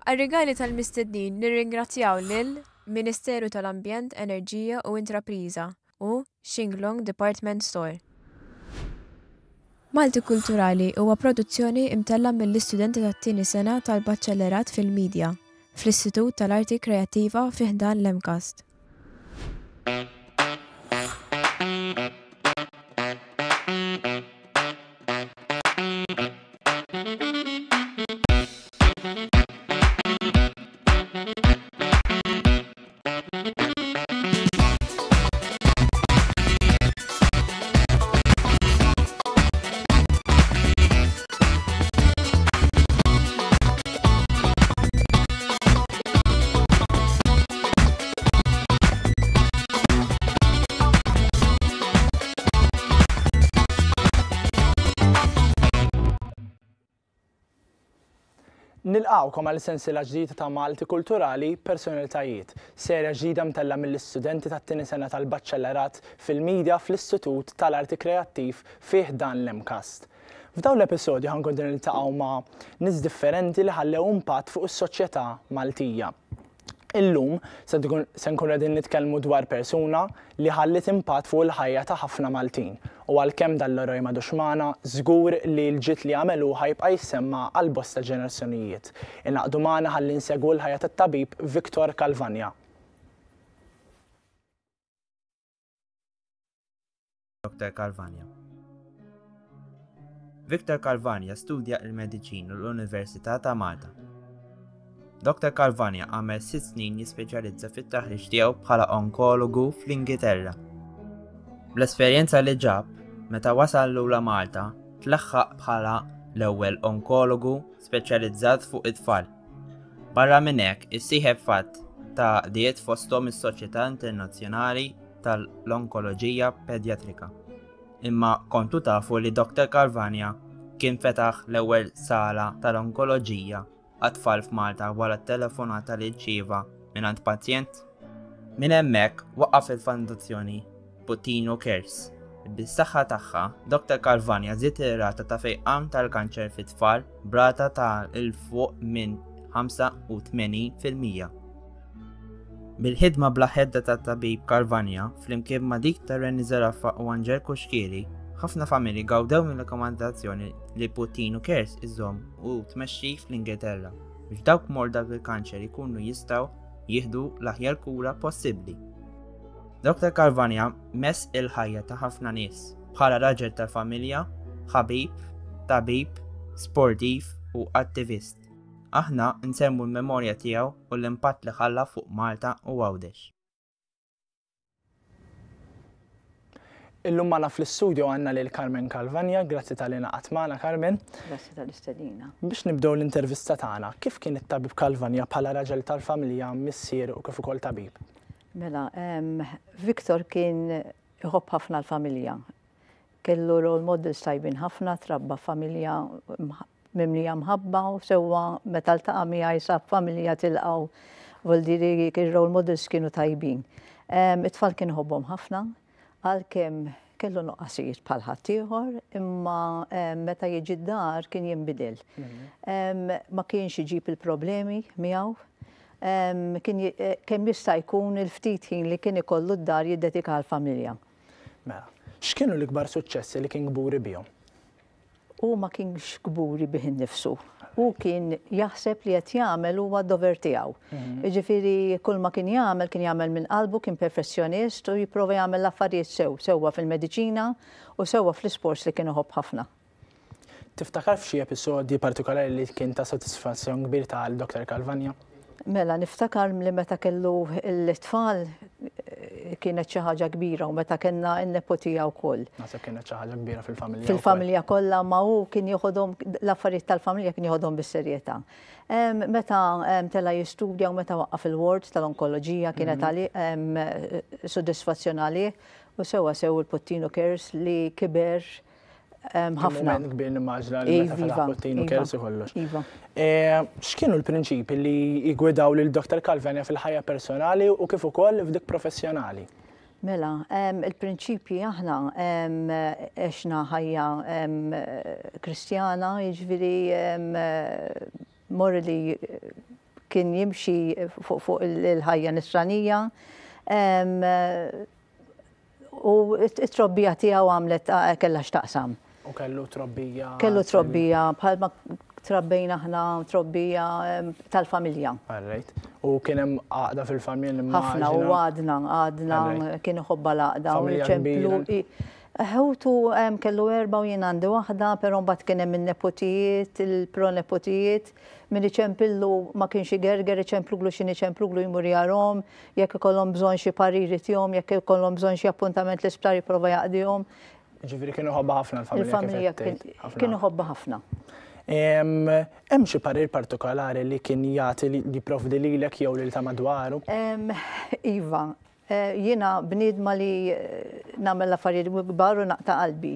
Għar-rigali tal-mistednin nirringrazzjaw lill-Ministeru tal-Ambjent, Enerġija u Intrapriża u Shinglong Department Store. Malti Kulturali huwa produzzjoni imtella mill-istudenti tat-tieni sena tal-Baċċellerat fil-Midja fl-Istitut tal-Arti Kreattiva fi ħdan l-Emcast. Nilqawkom għal sensiela ġdida ta' Malti Kulturali Personalitajiet, serja ġdida mtella mill-istudenti tat-tieni sena tal-Baċċellerat fil-Midja fl-Istitut tal-Arti Kreattiv fi ħdan l-Emcast. F'dawn l-episodju ħankun niltaqgħu ma' nies differenti li ħallew impatt fuq is-soċjetà Maltija. Illum se nkunu qegħdin nitkellmu dwar persuna li ħallit impatt fuq il-ħajja ta' ħafna Maltin u għalkemm dal-loroj m'għadux magħna żgur li l-ġid li għamelu ħajbqa' jissemma għal bosta ġenerazzjonijiet. Inaqdu magħna ħalli nsegwu l-ħajja tat-tabib Victor Calvania. Dr. Calvania. Victor Calvania studja il-Mediċin l-Università ta' Malta. Dr. Calvania għamel 6 snin jispeċjalizza fit-taħriġ tiegħu bħala onkologu fl-Ingilterra. Bl-esperjenza li ġab, meta wasal lura Malta, tlaħħaq bħala l-ewwel onkologu speċjalizzat fuq it-tfal. Barra minn hekk issieħeb fatt ta' diet fosthom is-Soċjetà Internazzjonali tal-Onkoloġija Pedjatrika. Imma kontu tafu li Dr. Calvania kien fetaħ l-ewwel sala tal-onkoloġija għat-tfal f'Malta wara t-telefonata li rċieva mingħand pazjent. Minn hemmhekk waqqaf il-fondazzjoni Puttino Cares. Bis-saħħa tagħha, Dr. Calvania żied ir-rata ta' fejqan tal-kanċer fit-tfal brata ta' il fuq minn 85%. Bil-ħidma bla ħedda ta' tabib Calvania flimkien ma' dik ta' Renny Zarafa u Angel Kuxkiri, ħafna familji gawdew mill-rakkomandazzjoni li Puttino Cares iżomm u tmexxi fl-Ingilterra biex dawk morda bil-kanċer ikunu jistgħu jieħdu l-aħjar kura possibbli. Dr. Calvania mess il-ħajja ta' ħafna nies bħala raġel tal-familja, ħabib, tabib, sportiv u attivist. Aħna nsemmu l-memorja tiegħu u l-impatt li ħalla fuq Malta u Għawdex. Illum magħna fl-istudju għandna lil Carmen Calvania, grazzi tal-li naqgħet magħna Carmen. Grazzi tal-istedina. Biex nibdew l-intervista tagħna, kif kien it-tabib Calvania bħala raġel tal-familja, missier u kif ukoll tabib? Mela, Victor kien iħobb ħafna l-familja. Kellu role models tajbin ħafna, trabba familja mimlija mħabba u sewwa meta ltaqa' miegħi sab familja tilqgħu vuol-diri role models kienu tajbin. It-tfal kien iħobbhom ħafna. Għalkemm kellu nuqqasijiet bħal ħadd ieħor, imma meta jiġi d-dar kien jinbidel. Ma kienx iġib il-problemi miegħu, kemm jista' jkun il-ftit ħin li kien ikollu d-dar jiddedika għall-familja. Mela, x'kienu l-ikbar suċċessi li kien gburi bihom? U ma kienx gburi bih innifsu. U kien jaħseb li qed jagħmel huwa d-dover tiegħu. Jiġifieri kull ma kien jagħmel minn qalbu, kien perfessjonist u jipprova jagħmel l-affarijiet sewwa fil-mediċina u sewwa fl-isports li kien iħobb ħafna. Tiftakar f'xi episodji partikolari li kien ta' sodisfazzjon kbir tal-Dr. Calvania? Mela, niftakar li meta kellu l-tfal kienet xi ħaġa kbira u meta kellna n-nepotija wkoll. Naħseb kienet xi ħaġa kbira fil-familja. Fil-familja kollha ma hu kien jieħodhom l-affarijiet tal-familja kien jieħodhom bis-serjetà. Meta tella jistudja u meta waqqaf il-ward tal-onkoloġija kienet għalih sodisfazzjon għalih u sewwa sew il-Puttino Cares li kiber ħafna. Kbir nimmaġna li meta fetaħ Puttino Cares u kollox. X'kienu l-prinċipi li jgwidaw lil Dr. Calvania fil-ħajja personali u kif ukoll f'dik professjonali? Mela, il-prinċipji aħna għexna ħajja kristjana, jiġifieri morali kien jimxi fuq il-ħajja nisranija. U it-trobbija tiegħu għamlet kellha x'taqsam. U kellu trobbija. Kellu trobbija bħalma trabbejna aħna trobbija tal-familja. U kien hemm għaqda fil-familja ħafna u għadna kien iħobba l-għaqda u ċemplu. Ħewtu kellu 4 u jien għandi waħda, però mbagħad kien hemm in-nepotijiet, il-pronepotijiet, min iċempillu ma kienx igerger iċempluglu x'in iċempluglu jmur jarhom, jekk ikollhom bżonn xi pariri tihom, jekk ikollhom bżonn xi appuntament l-isptar jipprova jaqdihom. Ġifieri kienu ħobba ħafna l-familja. Il-familja kienu ħobba ħafna. Hemm xi parir partikolari li kien jagħti li jipprovdi lilek jew lil ta' madwaru? Iva, jiena bniedma li nagħmel affarijiet kbar u naqta' qalbi.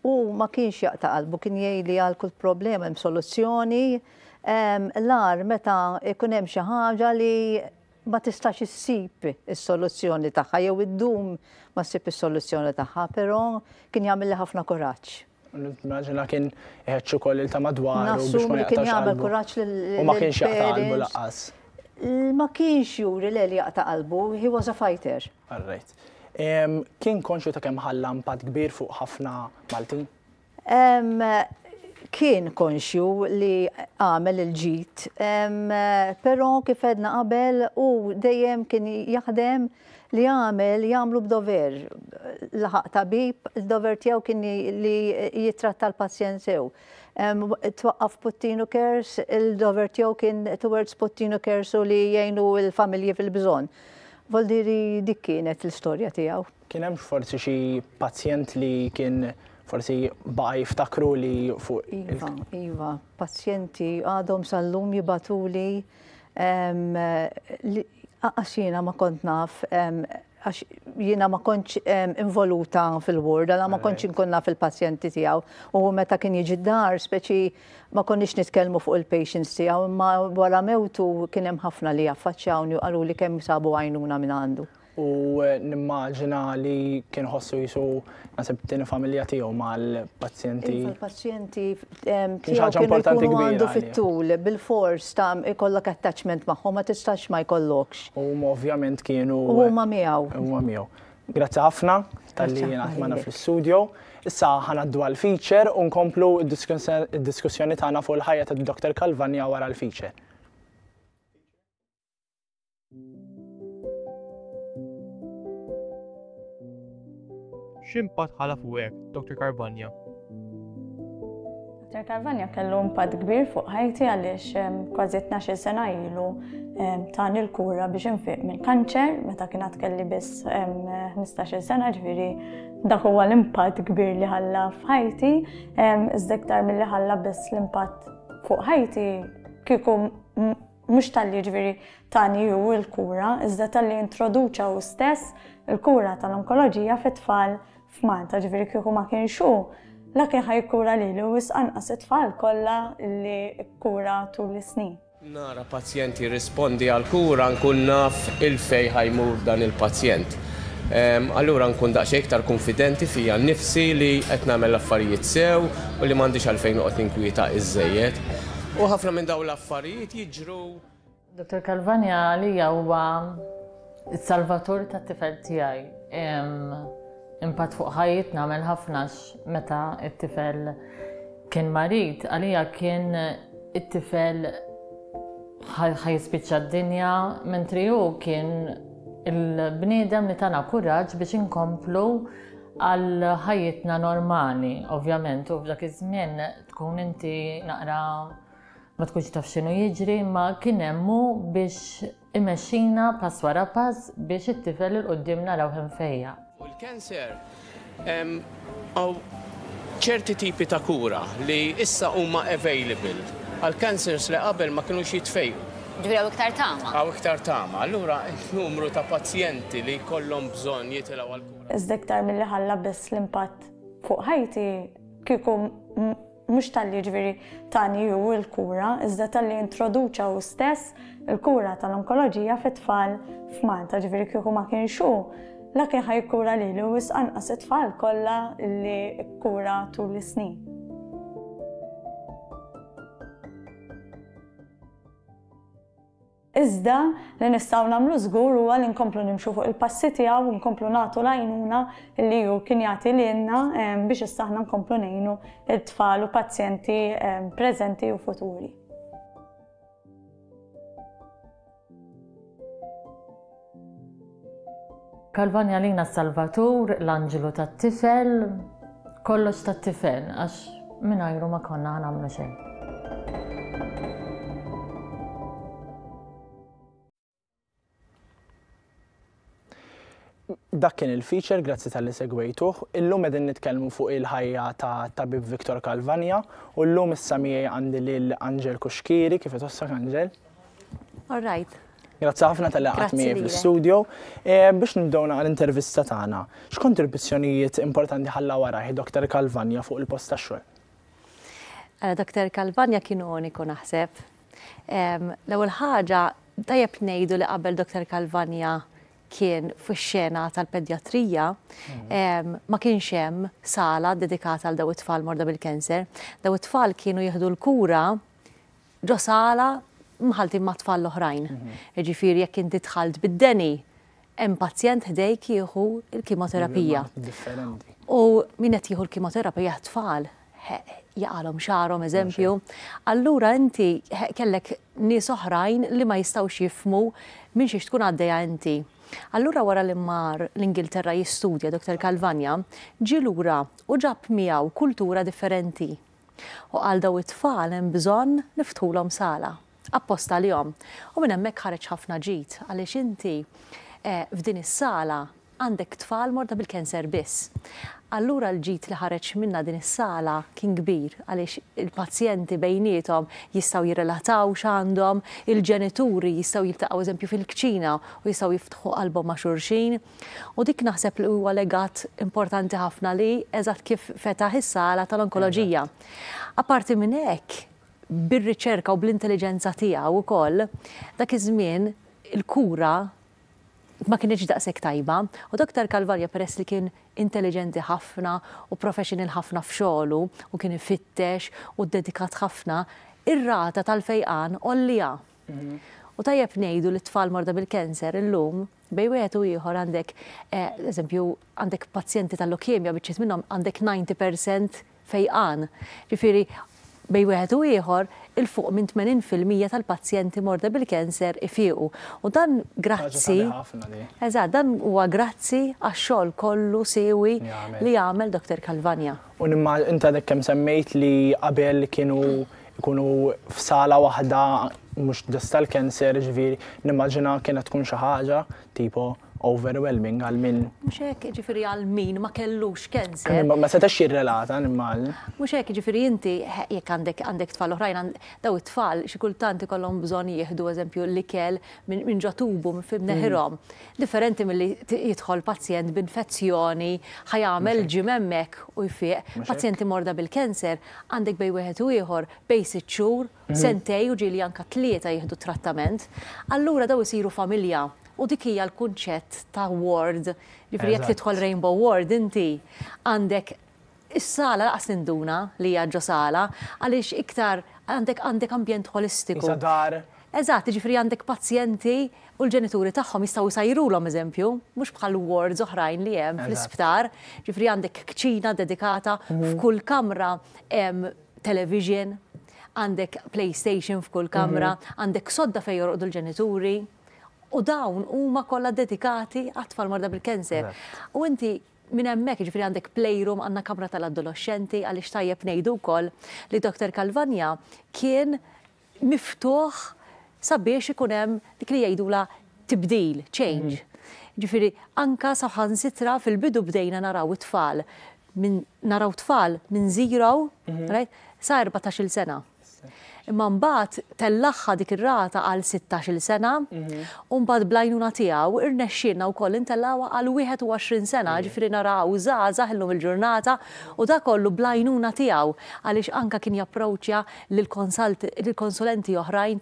U ma kienx jaqta' qalbu, kien jgħidli għal kull problema hemm soluzzjoni. L-ar meta ikun hemm xi ħaġa li ma tistax issib is-soluzzjoni tagħha jew iddum ma ssib is-soluzzjoni tagħha, però kien jagħmel ħafna kuraġġ. Nimmaġina kien iħeġġ ukoll il ta' madwaru biex ma kien jagħmel kuraġġ lil u ma kienx jaqta' qalbu laqqas. Ma kienx juri li jaqta' qalbu, he was a fighter. Alright. Kien konxu ta' kemm ħalla impatt kbir fuq ħafna Maltin? Kien konxju li għamel il-ġid, però kif edna qabel u dejjem kien jaħdem li jagħmlu b'dover. Laħaq tabib, il-dover tiegħu kien li jitratta l-pazjent sew. Twaqqaf Puttino Cares, il-dover tiegħu kien towards Puttino Cares u li jgħinu l-familji fil-bżonn. Voldiri dik kienet l-istorja tiegħu. Kien hemm forsi xi pazjent li kien forsi baqa' jiftakru li fuq. Iva, pazjenti għadhom sal-lum jibatuli għax jiena ma kont naf, għax jiena ma kontx involuta fil-ward, għala ma kontx inkun naf il-pazjenti tiegħu. U meta kien jiġi d-dar, speċi ma konniex nitkellmu fuq il-patients tiegħu, imma wara mewtu kien hemm ħafna li jaffaċċjawni u qalu li kemm sabu għajnuna minn għandu. U nimmaġina li kien ħossu jisu nasib tieni familja tiegħu mal-pazjenti. Il-pazjenti tiegħu kienu jkunu għandu fit-tul, bil-fors ta' ikollok attachment magħhom, ma tistax ma jkollokx. U ovvjament kienu. U huma miegħu. Huma miegħu. Grazzi ħafna tal-li jingħat magħna fl-istudju. Issa ħanaddu għal-feature u nkomplu d-diskussjoni tagħna fuq il-ħajja tad-Dr. Calvania wara l-feature. X'impatt ħala fuqek, Dr. Calvania? Dr. Calvania kellu impatt kbir fuq ħajti għaliex kważi 12 sena ilu tani l-kura biex infiq mill-kanċer meta kienet kelli biss 15 sena, ġifieri dak huwa l-impatt kbir li ħalla f'ħajti, iżda iktar milli ħalla biss l-impatt fuq ħajti kieku mhux tal-li ġifieri tani hu l-kura, iżda tal-li introduċa hu stess il-kura tal-onkoloġija fit-tfal f'Malta, ġifieri kieku ma kienx hu la kien ħajkura lilu wis anqas it-tfal kollha li kkura tul is-snin. Nara pazjenti rispondi għal-kura nkun naf il-fej ħajmur dan il-pazjent. Allura nkun daqsxejn iktar konfidenti fija nnifsi li qed nagħmel l-affarijiet sew u li m'għandix għalfejn noqgħod inkwieta iżejjed. U ħafna minn dawn l-affarijiet jiġru. Dr. Calvania għalija huwa s-salvatur tat-tifel tiegħi. Impatt fuq ħajjit nagħmel ħafnax meta t-tifel kien marid, għalija kien it-tifel ħajspiċċa d-dinja, mentri hu kien il-bniedem li tana kuraġġ biex inkomplu għal ħajjitna normali, ovvjament, u f'dak iż-żmien tkun inti naqra ma tkunx taf x'inhu jiġri, ma kien hemmu biex imexxina pass wara pass biex it-tifel il qudiem naraw fejja. U l-kanser għaw ċerti tipi ta' kura li issa huma available għal cancers li qabel ma kienux jitfejqu. Ġifieri hawn iktar tama. Hawn iktar tama. Allura n-numru ta' pazjenti li jkollhom bżonn jitilgħu għall-kura. Iżda iktar milli ħalla biss l-impatt fuq ħajti kieku mhux tal-li ġifieri tani hu l-kura, iżda tal-li introduċa hu stess il-kura tal-onkoloġija fit-tfal f'Malta, ġifieri kieku ma kienx hu la kien ħajkura lilu wis anqas it-tfal kollha li kkura tul is-snin. Iżda li nistgħu nagħmlu żgur huwa li nkomplu nimxu fuq il-passi tiegħu u nkomplu nagħtu l-għajnuna li hu kien jagħti lilna biex issa aħna nkomplu ngħinu t-tfal u pazjenti preżenti u futuri. Kalvania lina s-salvatur, l-anġelu tat-tifel, kollox tat-tifel, għax mingħajru ma konna nagħmlu xejn. Dak kien il-feature, grazzi tal-li segwejtuh. Illum qegħdin nitkellmu fuq il-ħajja ta' tabib Viktor Kalvania u llum issa miegħi għandi lil Anġel Kuxkiri, kif itossak Anġel? All right. Grazzi ħafna tal-li qgħadt miegħi fl-studio. Biex nibdew għall-intervista tagħna, x'kontribuzzjonijiet importanti ħalla warajh Dr. Kalvania fuq il-post tax-xogħol? Dr. Kalvania kienu uniku naħseb. L-ewwel ħaġa tajjeb ngħidu li qabel Dr. Kalvania kien fix-xena tal-pedjatrija, ma kienx hemm sala dedikata għal daw it-tfal morda bil-kanser. Daw it-tfal kienu jieħdu l-kura ġo sala mħaltin ma' tfal l-oħrajn. Ġifieri jekk inti tħalt bid-deni, hemm pazjent ħdejk jieħu l-kimoterapija. U min qed jieħu l-kimoterapija tfal jaqalhom xarhom eżempju. Allura inti kellek nies oħrajn li ma jistgħux jifhmu minn xiex tkun għaddejja inti. Allura wara li mar l-Ingilterra jistudja Dr. Kalvania, ġie lura u ġab miegħu kultura differenti. U għal daw it-tfal hemm bżonn niftħulhom sala apposta lihom. U minn hemmhekk ħareġ ħafna ġid għaliex inti f'din is-sala għandek tfal morda bil-kanser biss. Allura l-ġid li ħareġ minna din is-sala kien kbir għaliex il-pazjenti bejniethom jistgħu jirrelataw x'għandhom, il-ġenituri jistgħu jiltaqgħu eżempju fil-kċina u jistgħu jiftħu qalbhom ma' xulxin. U dik naħseb li huwa legat importanti ħafna li eżatt kif fetaħ is-sala tal-onkoloġija. Apparti minn hekk, bir-riċerka u bl-intelligenza tiegħu wkoll dak iż-żmien il-kura ma kienx daqshekk tajba u Dr. Kalvania peress li kien intelligenti ħafna u professional ħafna f'xogħlu u kien ifittex u ddedikat ħafna, ir-rata tal-fejqan għollija. U tajjeb ngħidu li t-tfal morda bil-kanser illum bej wieħed u ieħor għandek eżempju għandek pazjenti tal-lokemja biċċiet minnhom għandek 90% fejqan. Ġifieri bej wieħed u ieħor il-fuq minn 80% tal-pazjenti morda bil-kanser ifiequ. U dan grazzi, eżatt, dan huwa grazzi għax-xogħol kollu sewi li jagħmel Dr. Kalvania. U inta dak kemm semmejt li qabel kienu jkunu f'sala waħda mhux ġast tal-kanser, ġifieri nimmaġina kienet tkun xi ħaġa tipo overwhelming għal min. Mhux hekk ġifieri għal min ma kellux kanser. Ma setax jirrelata nimmaġin. Mhux hekk ġifieri inti jekk għandek tfal oħrajn daw it-tfal xi kultant ikollhom bżonn jieħdu eżempju l-ikel minn ġo tubu minn neħirhom. Differenti milli jidħol pazjent b'infezzjoni ħajamel ġim hemmhekk u jfieq. Pazjenti morda bil-kanser għandek bej wieħed u ieħor bej 6 xhur, sentej u ġieli anke 3 jieħdu trattament. Allura daw isiru familja. U dik hija l-kunċett ta' ward, ġifieri jekk tidħol Rainbow Ward inti għandek is-sala laqas tinduna li hija ġo sala għaliex iktar għandek ambjent holistiku. Eżatt, ġifieri għandek pazjenti u l-ġenituri tagħhom jistgħu jsajrulhom eżempju, mhux bħal wards oħrajn li hemm fl-isptar, ġifieri għandek kċina dedikata f'kull kamra hemm television, għandek PlayStation f'kull kamra, għandek sodda fejn jorqdu l-ġenituri. U dawn huma kollha dedikati għat-tfal morda bil-kanser. U inti minn hemmhekk ġifieri għandek playroom għandna kamra tal-adolescenti għaliex tajjeb ngħidu wkoll li Dr. Kalvania kien miftuħ sabiex ikun hemm dik li jgħidula tibdil, change. Ġifieri anka saħansitra fil-bidu bdejna naraw it-tfal minn 0 sa 14-il sena. Imma mbagħad tellaħħa dik ir-rata għal 16-il sena u mbagħad blajnuna tiegħu irnexxielna wkoll intellawha għal 21 sena, ġifieri naraw żgħażagħ illum il-ġurnata u dak kollu blajnuna tiegħu għaliex anke kien japproċċja lill-konsulenti oħrajn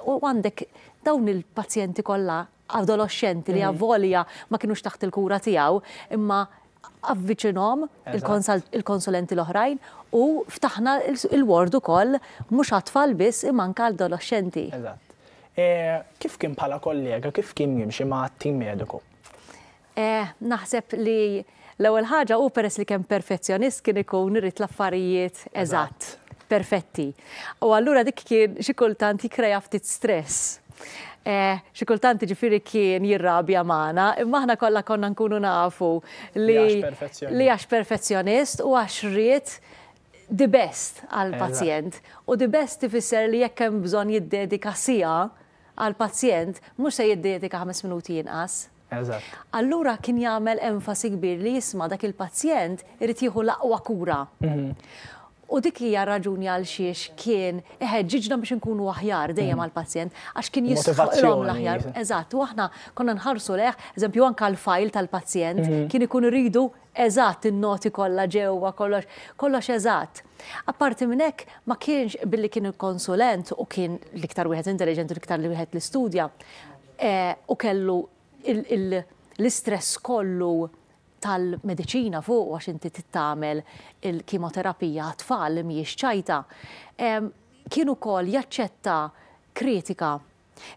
u għandek dawn il-pazjenti kollha adolescenti li avvolja ma kinux taħt il-kura tiegħu imma avviċinhom il-konsulenti l-oħrajn u ftaħna il-ward ukoll mhux għat-tfal biss imma anke adolescenti. Eżatt. Kif kien bħala kollega, kif kien jimxi ma' tim mediku? Naħseb li l-ewwel ħaġa u peress li kien perfezzjonist kien ikun irid l-affarijiet eżatt, perfetti. U allura dik kien xi kultant jikkreja ftit stress. Xi kultant ġifieri kien jirrabja magħna, imma aħna kollha konna nkunu nafu li għax perfezzjonist u għax ried the best għal pazjent. U the best ifisser li jekk hemm bżonn jiddedika siegħa għal pazjent mhux se jiddedika 5 minuti jinqas. Allura kien jagħmel enfasi kbir li jisma' dak il-pazjent irid jieħu l-aqwa kura. U dik hija raġuni għal xiex kien iħeġġiġna biex inkunu aħjar dejjem għall pazjent għax kien jisħolhom l-aħjar. Eżatt, u aħna konna nħarsu leħ, eżempju anke l-fajl tal-pazjent kien ikun iridu eżatt in-noti kollha ġewwa kollox eżatt. Apparti minn hekk ma kienx billi kien il-konsulent u kien l-iktar wieħed intelligent u l-iktar li wieħed l-istudja u kellu l-istress kollu tal-mediċina fuq għax inti tittamel il-kimoterapija tfal li mhijiex ċajta. Kienu ukoll jaċċetta kritika.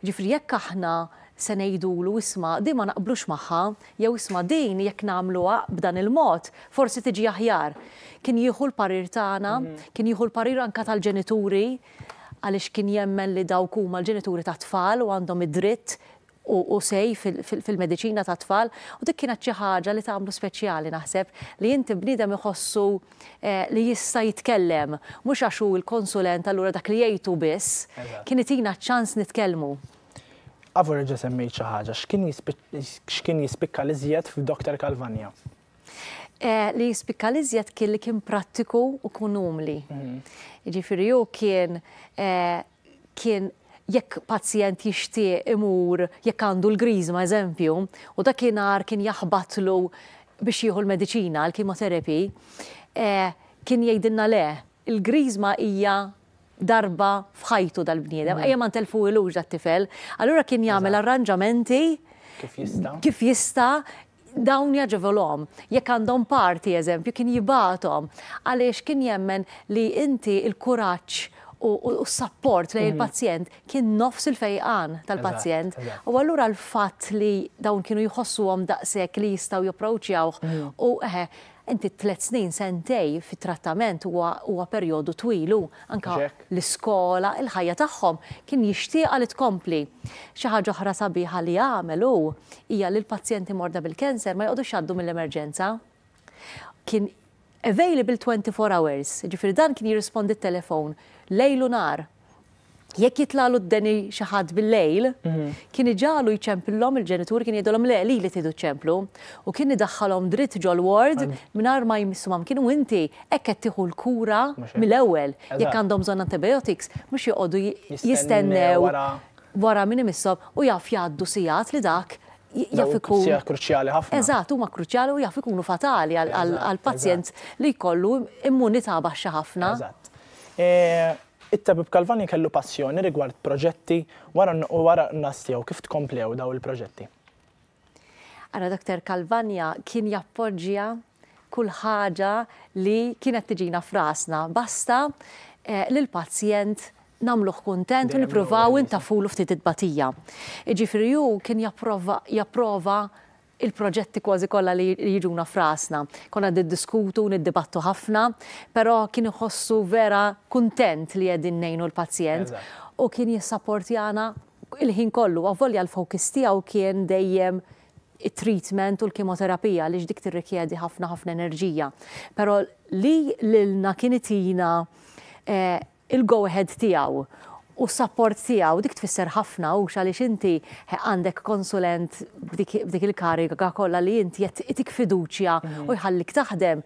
Ġifri jekk aħna se ngħidulu isma' din ma naqblux magħha, jew isma' din jekk nagħmluha b'dan il-mod, forsi tiġi aħjar. Kien jieħu l-parir tagħna, kien jieħu l-parir anke tal-ġenituri, għaliex kien jemmen li dawk huma l-ġenituri ta' tfal u għandhom id-dritt u sej fil-mediċina ta' tfal, u dik kienet xi ħaġa li tagħmlu speċjali naħseb li inti bniedem iħossu li jista' jitkellem, mhux għax hu l-konsulent allura dak li jgħidu biss, kien itina ċans nitkellmu. Għavur ġa semmejt xi ħaġa, x'kien jispikka l-iżjed f'Dr. Calvania? Li jispikka l-iżjed kien li kien prattiku u kun umli. Ġifieri hu kien jekk pazjent jixtieq imur, jekk għandu l-griżma eżempju, u dakinhar kien jaħbatlu biex jieħu l-mediċina, l-kimoterapi, kien jgħidilna le, il-griżma hija darba f'ħajtu dal-bniedem, ejja ma ntelfuhilux dat-tifel. Allura kien jagħmel arranġamenti kif jista' dawn jaġevolhom. Jekk għandhom parti eżempju kien jibathom għaliex kien jemmen li inti l-kuraġġ u s-support lejn il-pazjent kien nofs il-fejqan tal-pazjent. U allura l-fatt li dawn kienu jħossuhom daqshekk li jistgħu japproċċjawh u inti 3 snin sentej fit-trattament huwa perjodu twilu, anke l-iskola, il-ħajja tagħhom kien jixtieq li tkompli. Xi ħaġa oħra sabiħa li jagħmel hu hija li l-pazjenti morda bil-kanser ma jqogħdux jgħaddu mill-emerġenza. Kien available 24 hours, ġifieri dan kien jirrispondi t-telefon lejl u nar. Jekk jitlalu d-deni xi ħadd bil-lejl, kien iġalu jċempillhom il-ġenituri kien jgħidulhom le li tidu ċemplu u kien idaħħalhom dritt ġol ward mingħajr ma jmissuhom kienu inti hekk qed tieħu l-kura mill-ewwel. Jekk għandhom bżonn antibiotics mhux joqogħdu jistennew wara min imisshom u jaf jgħaddu sigħat li dak jaf ikun kruċjali ħafna. Eżatt, huma kruċjali u jaf ikunu fatali għall-pazjent li jkollu immunità baxxa ħafna. It-tabib Calvania kellu passjoni rigward proġetti wara n-nas tiegħu kif tkomplew daw il-proġetti? Ara Dr. Calvania kien jappoġġja kull ħaġa li kienet tiġina frasna. Basta lill-pazjent nagħmluh kuntent u nippruvaw intafulu ftit it-tbatija. Ġifieri hu kien japprova il-proġetti kważi kollha li jiġuna frasna. Konna niddiskutu, niddibattu ħafna, però kien iħossu vera kuntent li qegħdin ngħinu l-pazjent u kien jissapportjana il-ħin kollu. Avolja l-fokus tiegħu kien dejjem it-treatment u l-kimoterapija li dik tirrikjedi ħafna enerġija. Però li lilna kien itina il-go ahead tiegħu u s-support tiegħu dik tfisser ħafna u għaliex inti għandek konsulent b'dik il-kariga kollha li inti jtik fiduċja u jħallik taħdem,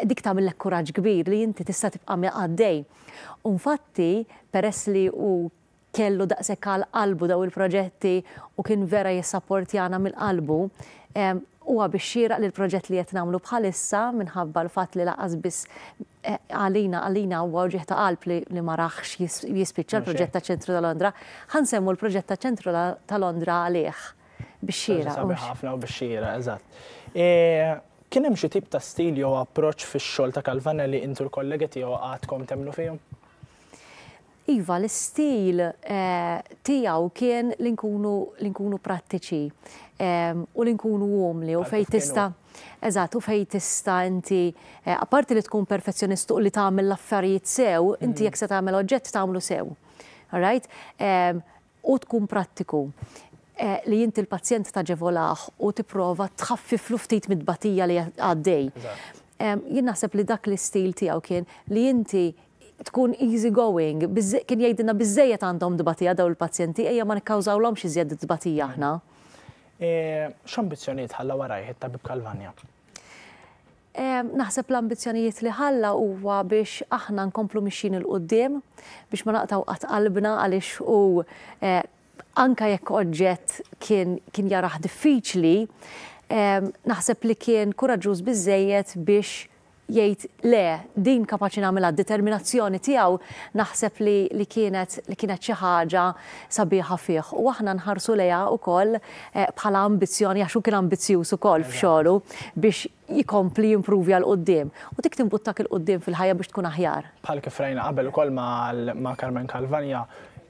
dik tagħmellek kuraġġ kbir li inti tista' tibqa' għaddej. U infatti peress li hu kellu daqshekk għall-qalbu daw il-proġetti u kien vera jissapportjana mill-qalbu, huwa biex xieraq li l-proġett li qed nagħmlu bħalissa minħabba l-fatt li laqas biss għalina huwa ġieħ ta' qalb li ma raħx jispiċċa l-proġett ta' ċentru ta' Londra, ħansemmu l-proġett ta' ċentru ta' Londra għalih biex xieraq. Ħafna u biex xieraq, eżatt. Kien hemm xi tip ta' stil jew approċċ fix-xogħol ta' Calvania li intu l-kollegi tiegħu għadkom temmnu fihom? Iva, l-istil tiegħu kien li nkunu prattiċi u li nkunu umli u fej tista' eżatt, u fej tista' inti apparti li tkun perfezzjonist u li tagħmel l-affarijiet sew, inti jekk se tagħmel oġġett tagħmlu sew. All right? U tkun prattiku. Li inti l-pazjent taġevolaħ u tipprova tħaffiflu ftit mid-batija li għaddej. Jien naħseb li dak l-istil tiegħu kien li inti tkun easy going, kien jgħidilna biżejjed għandhom dbatija daw il-pazjenti, ejja ma nikkawżawlhomx iżjed dbatija aħna. X'ambizzjonijiet ħalla warajh it-Tabib Calvania? Naħseb l-ambizzjonijiet li ħalla huwa biex aħna nkomplu mixin il-qudiem, biex ma naqtaw qatt qalbna għaliex u anka jekk oġġett kien jaraħ diffiċli, naħseb li kien kuraġuż biżejjed biex jgħid le, din kapaċi nagħmilha determinazzjoni tiegħu naħseb li kienet xi ħaġa sabiħa fih. U aħna nħarsu lejha wkoll bħala ambizzjoni għax hu kien ambizzjuż ukoll f'xogħlu biex jikompli jimpruvi għal qudiem. U dik timbuttak il-qudiem fil-ħajja biex tkun aħjar. Bħal kif rajna qabel ukoll ma' Carmen Calvania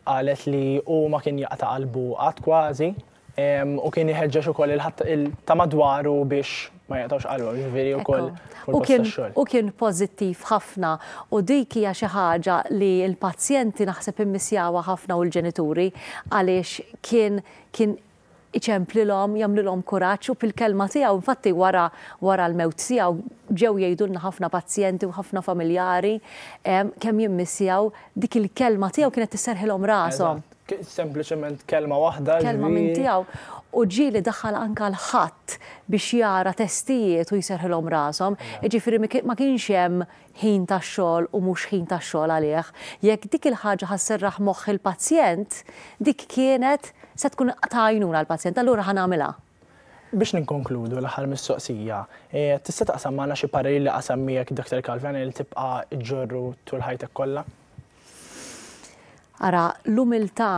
qalet li hu ma kien jaqta' qalbu qatt kważi u kien iħeġġeġ ukoll ta' madwaru biex ma jaqtawx qalbu, ġifieri wkoll u kien pożittiv ħafna u dik hija xi ħaġa li l-pazjenti naħseb immissjawha ħafna u l-ġenituri għaliex kien iċemplilhom, jagħmlilhom kuraġġ u bil-kelma tiegħu infatti wara l-mewt tiegħu ġew jgħidulna ħafna pazjenti u ħafna familjari kemm jimmissjaw dik il-kelma tiegħu kienet tisserħilhom rashom. Sempliċement kelma waħda. Kelma minn tiegħu. U ġieli daħħal anka l-ħadd biex jara testijiet u jserħilhom rashom. Jiġifieri ma kienx hemm ħin tax-xogħol u mhux ħin tax-xogħol għalih. Jekk dik il-ħaġa ħasserraħ moħħ il-pazjent, dik kienet se tkun ta' għajnuna l-pazjent, allura ħanagħmilha. Biex ninkonkludu l-aħħar mistoqsija, tista' taqsam magħna xi pariri li qasam miegħek Dr. Calvania li tibqa' ġġorru tul ħajtek kollha? Ara, l-umiltà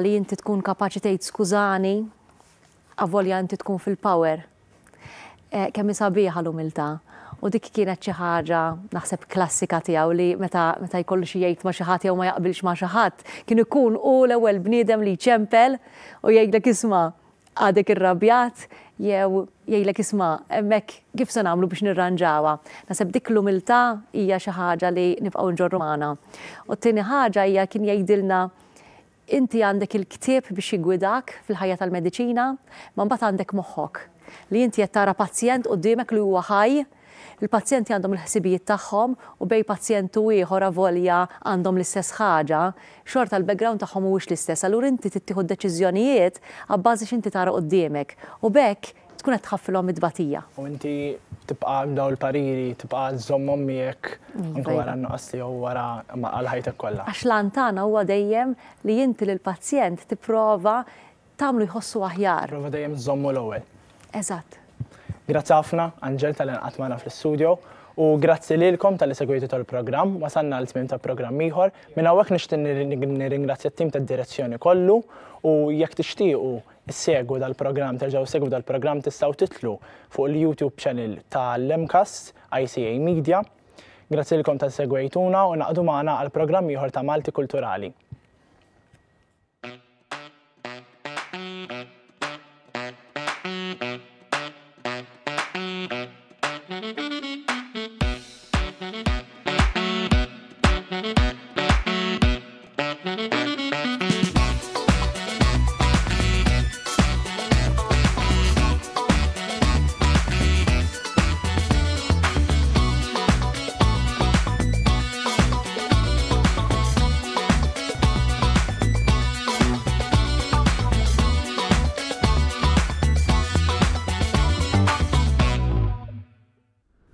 li inti tkun kapaċi tgħid skużani, avolja inti tkun fil-power. Kemm sabiħa l-umiltà. U dik kienet xi ħaġa naħseb klassika tiegħu li meta jkollu xi jgħid ma' xi ħadd jew ma jaqbilx ma' xi ħadd, kien ikun hu l-ewwel bniedem li jċempel u jgħidlek isma' għadek irrabjat jew jgħidlek isma' hemmhekk kif se nagħmlu biex nirranġawha. Naħseb dik l-umiltà hija xi ħaġa li nibqgħu nġorru magħna. U t-tieni ħaġa hija kien jgħidilna inti għandek il-ktieb biex jigwidak fil-ħajja tal-mediċina, ma mbagħad għandek moħħok li inti qed tara pazjent quddiemek li huwa ħaj, il-pazjenti għandhom il-ħsibijiet tagħhom u bej pazjent u ieħor avolja għandhom l-istess ħaġa, xorta l-background tagħhom mhuwiex l-istess, allura inti tittieħu deċiżjonijiet għabbażi x'inti tara quddiemek u bekk tkun qed tħaffilhom id-dbatija. U inti tibqa' daw il-pariri, tibqa' żommhom miegħek anke wara n-nuqqas li jew wara għal ħajtek kollha. Għax lan tagħna huwa dejjem li inti lill-pazjent tipprova tagħmlu jħossu aħjar. Prova dejjem żommu l-ewwel. Eżatt. Grazzi ħafna, Angel tal-inqat magħna fl-istudio u grazzi lilkom tal-li segwejtu tal-programm. Wasalna l-tmiem ta' programm ieħor. Minn hawnhekk nixtieq nirringrazzja t-tim tad-direzzjoni kollu u jekk tixtiequ issegwu dal-programm, terġgħu segwu dal-programm tistgħu titlu fuq il-YouTube channel tal-Lemcast ICA Media. Grazzi lilkom tal-segwejtuna u naqdu magħna għal programm ieħor ta' Malti Kulturali.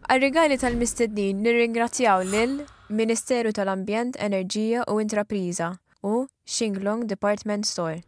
Għal-rigali tal-mistednin nirringrazzjaw lil Ministeru tal-Ambjent, Enerġija u Intrapriża u Xinglong Department Store.